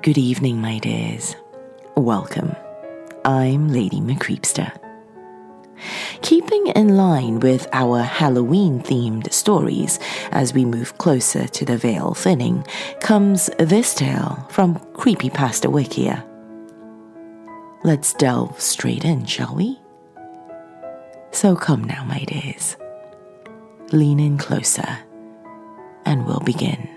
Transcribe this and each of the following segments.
Good evening, my dears. Welcome. I'm Lady Creepypasta. Keeping in line with our Halloween-themed stories as we move closer to the veil thinning comes this tale from Creepypasta Wikia. Let's delve straight in, shall we? So come now, my dears. Lean in closer and we'll begin.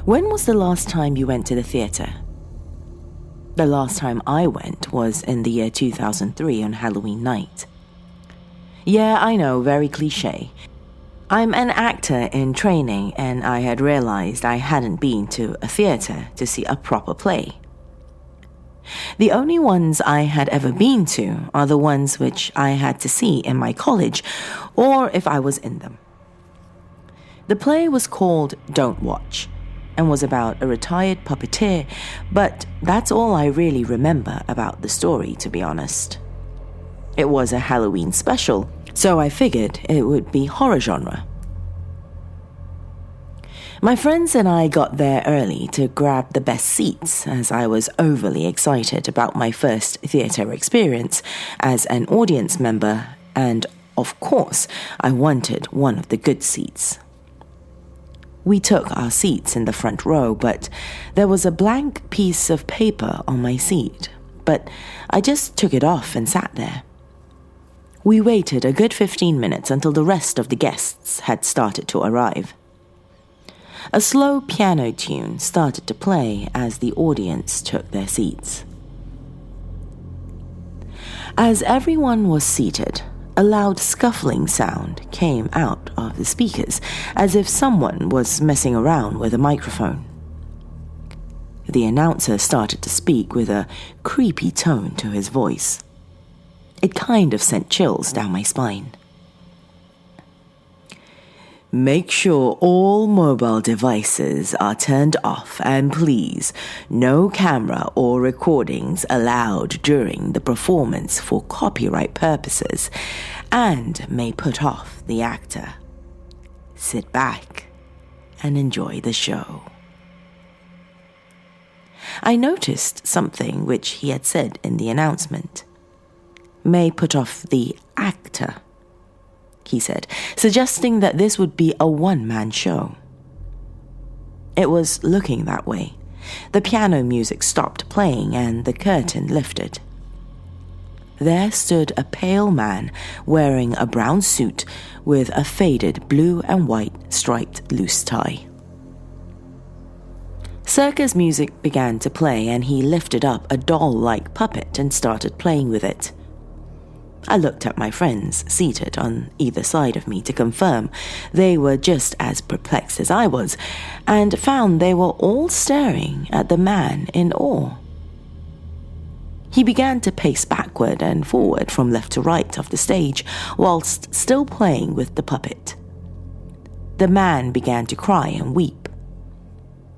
When was the last time you went to the theatre? The last time I went was in the year 2003 on Halloween night. Yeah, I know, very cliché. I'm an actor in training and I had realized I hadn't been to a theatre to see a proper play. The only ones I had ever been to are the ones which I had to see in my college or if I was in them. The play was called Don't Watch and was about a retired puppeteer, but that's all I really remember about the story, to be honest. It was a Halloween special, so I figured it would be horror genre. My friends and I got there early to grab the best seats as I was overly excited about my first theatre experience as an audience member, and of course, I wanted one of the good seats. We took our seats in the front row, but there was a blank piece of paper on my seat, but I just took it off and sat there. We waited a good 15 minutes until the rest of the guests had started to arrive. A slow piano tune started to play as the audience took their seats. As everyone was seated, a loud scuffling sound came out of the speakers, as if someone was messing around with a microphone. The announcer started to speak with a creepy tone to his voice. It kind of sent chills down my spine. Make sure all mobile devices are turned off and please, no camera or recordings allowed during the performance for copyright purposes and may put off the actor. Sit back and enjoy the show. I noticed something which he had said in the announcement. May put off the actor, he said, suggesting that this would be a one-man show. It was looking that way. The piano music stopped playing and the curtain lifted. There stood a pale man wearing a brown suit with a faded blue and white striped loose tie. Circus music began to play and he lifted up a doll-like puppet and started playing with it. I looked at my friends seated on either side of me to confirm they were just as perplexed as I was, and found they were all staring at the man in awe. He began to pace backward and forward from left to right of the stage, whilst still playing with the puppet. The man began to cry and weep.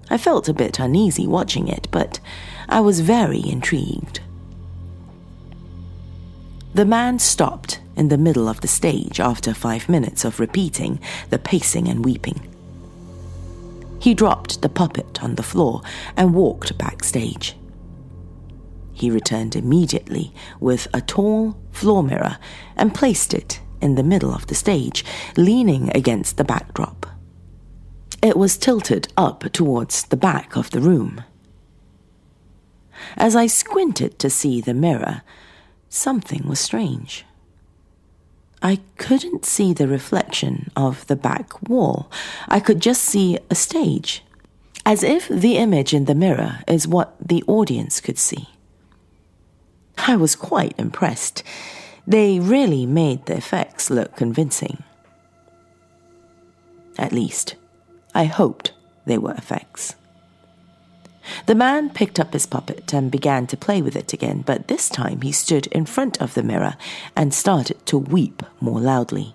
I felt a bit uneasy watching it, but I was very intrigued. The man stopped in the middle of the stage after 5 minutes of repeating the pacing and weeping. He dropped the puppet on the floor and walked backstage. He returned immediately with a tall floor mirror and placed it in the middle of the stage, leaning against the backdrop. It was tilted up towards the back of the room. As I squinted to see the mirror, something was strange. I couldn't see the reflection of the back wall. I could just see a stage, as if the image in the mirror is what the audience could see. I was quite impressed. They really made the effects look convincing. At least, I hoped they were effects. The man picked up his puppet and began to play with it again, but this time he stood in front of the mirror and started to weep more loudly.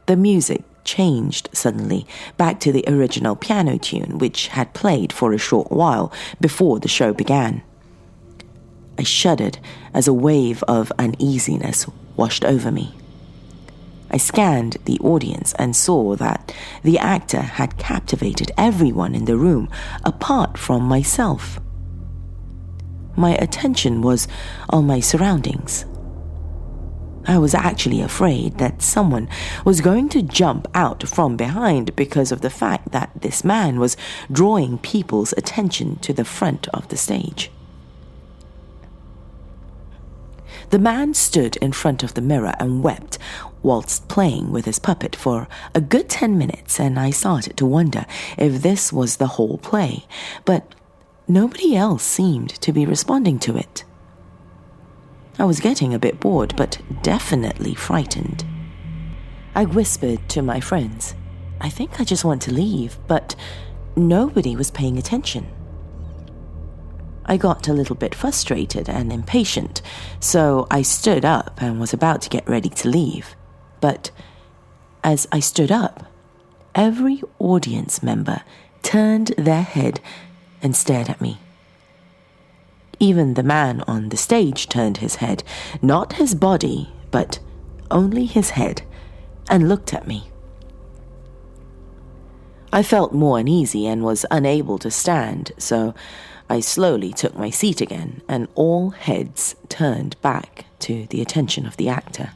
The music changed suddenly back to the original piano tune, which had played for a short while before the show began. I shuddered as a wave of uneasiness washed over me. I scanned the audience and saw that the actor had captivated everyone in the room apart from myself. My attention was on my surroundings. I was actually afraid that someone was going to jump out from behind because of the fact that this man was drawing people's attention to the front of the stage. The man stood in front of the mirror and wept whilst playing with his puppet for a good 10 minutes, and I started to wonder if this was the whole play, but nobody else seemed to be responding to it. I was getting a bit bored, but definitely frightened. I whispered to my friends, "I think I just want to leave," but nobody was paying attention. I got a little bit frustrated and impatient, so I stood up and was about to get ready to leave. But as I stood up, every audience member turned their head and stared at me. Even the man on the stage turned his head, not his body, but only his head, and looked at me. I felt more uneasy and was unable to stand, so I slowly took my seat again, and all heads turned back to the attention of the actor.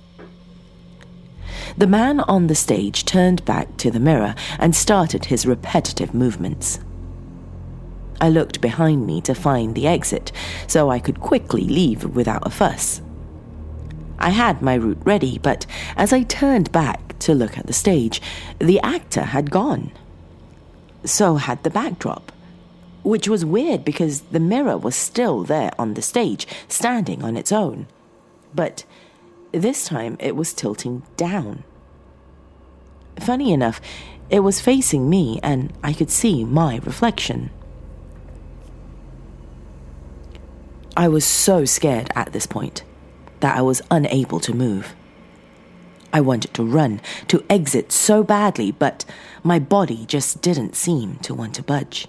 The man on the stage turned back to the mirror and started his repetitive movements. I looked behind me to find the exit, so I could quickly leave without a fuss. I had my route ready, but as I turned back to look at the stage, the actor had gone. So had the backdrop, which was weird because the mirror was still there on the stage, standing on its own. But this time it was tilting down. Funny enough, it was facing me and I could see my reflection. I was so scared at this point that I was unable to move. I wanted to run, to exit so badly, but my body just didn't seem to want to budge.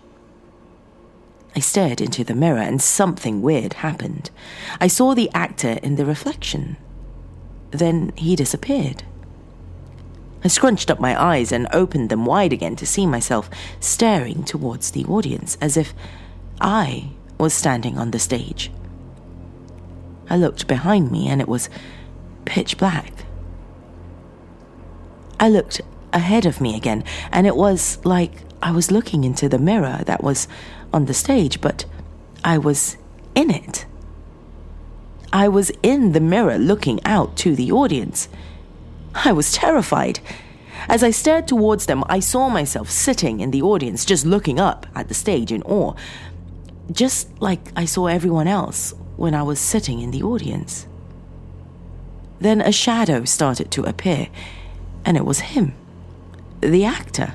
I stared into the mirror and something weird happened. I saw the actor in the reflection. Then he disappeared. I scrunched up my eyes and opened them wide again to see myself staring towards the audience as if I was standing on the stage. I looked behind me and it was pitch black. I looked ahead of me again and it was like I was looking into the mirror that was on the stage, but I was in it. I was in the mirror looking out to the audience. I was terrified. As I stared towards them, I saw myself sitting in the audience, just looking up at the stage in awe, just like I saw everyone else when I was sitting in the audience. Then a shadow started to appear, and it was him, the actor.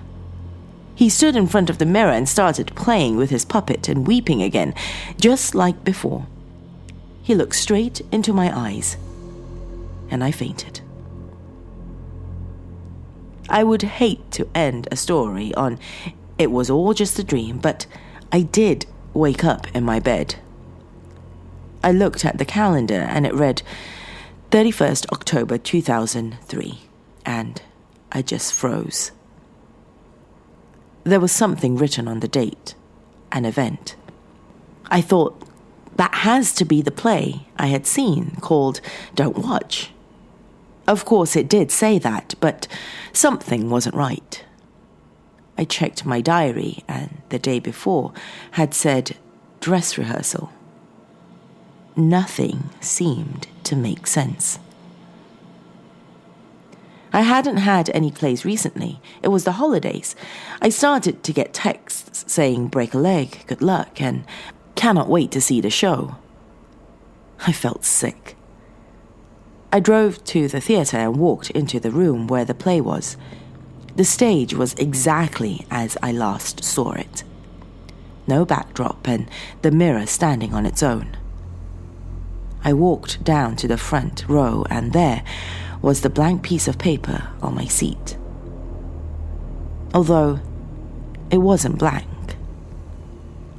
He stood in front of the mirror and started playing with his puppet and weeping again, just like before. He looked straight into my eyes, and I fainted. I would hate to end a story on it was all just a dream, but I did wake up in my bed. I looked at the calendar and it read 31st October 2003, and I just froze. There was something written on the date, an event. I thought, that has to be the play I had seen called Don't Watch. Of course it did say that, but something wasn't right. I checked my diary and the day before had said dress rehearsal. Nothing seemed to make sense. I hadn't had any plays recently. It was the holidays. I started to get texts saying break a leg, good luck, and cannot wait to see the show. I felt sick. I drove to the theatre and walked into the room where the play was. The stage was exactly as I last saw it. No backdrop and the mirror standing on its own. I walked down to the front row and there was the blank piece of paper on my seat. although it wasn't blank.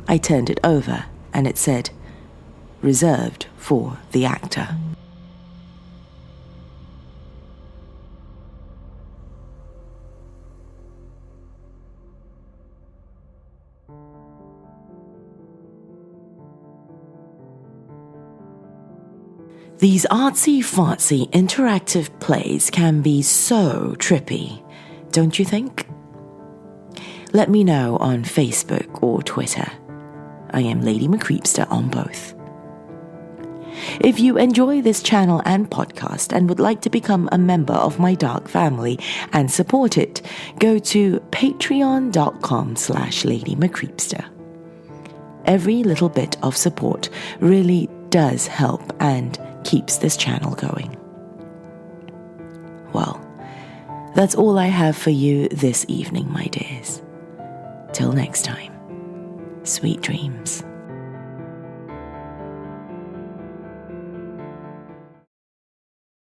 I turned it over and it said, "Reserved for the actor." These artsy-fartsy interactive plays can be so trippy, don't you think? Let me know on Facebook or Twitter. I am Lady Creepypasta on both. If you enjoy this channel and podcast and would like to become a member of my dark family and support it, go to patreon.com/Lady Creepypasta. Every little bit of support really does help and keeps this channel going. Well, that's all I have for you this evening, my dears. Till next time, sweet dreams.